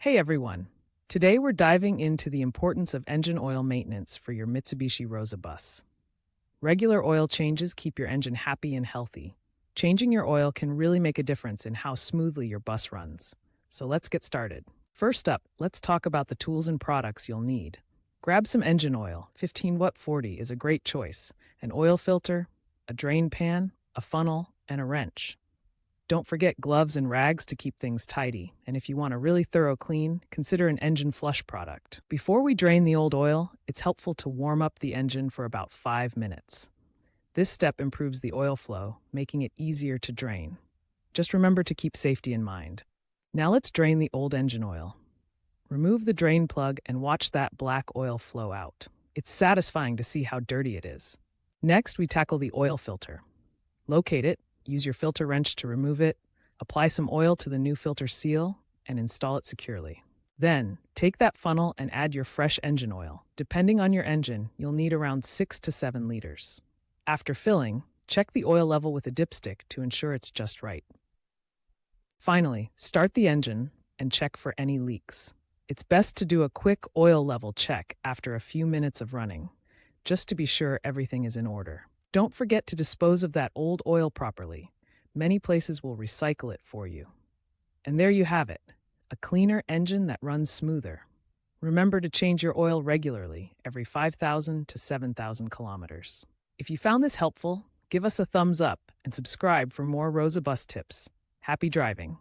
Hey everyone! Today we're diving into the importance of engine oil maintenance for your Mitsubishi Rosa Bus. Regular oil changes keep your engine happy and healthy. Changing your oil can really make a difference in how smoothly your bus runs. So let's get started. First up, let's talk about the tools and products you'll need. Grab some engine oil. 15 watt 40 is a great choice. An oil filter, a drain pan, a funnel, and a wrench. Don't forget gloves and rags to keep things tidy, and if you want a really thorough clean, consider an engine flush product. Before we drain the old oil, it's helpful to warm up the engine for about 5 minutes. This step improves the oil flow, making it easier to drain. Just remember to keep safety in mind. Now let's drain the old engine oil. Remove the drain plug and watch that black oil flow out. It's satisfying to see how dirty it is. Next, we tackle the oil filter. Locate it. Use your filter wrench to remove it, apply some oil to the new filter seal, and install it securely. Then, take that funnel and add your fresh engine oil. Depending on your engine, you'll need around 6 to 7 liters. After filling, check the oil level with a dipstick to ensure it's just right. Finally, start the engine and check for any leaks. It's best to do a quick oil level check after a few minutes of running, just to be sure everything is in order. Don't forget to dispose of that old oil properly. Many places will recycle it for you. And there you have it, a cleaner engine that runs smoother. Remember to change your oil regularly, every 5,000 to 7,000 kilometers. If you found this helpful, give us a thumbs up and subscribe for more Rosa Bus tips. Happy driving!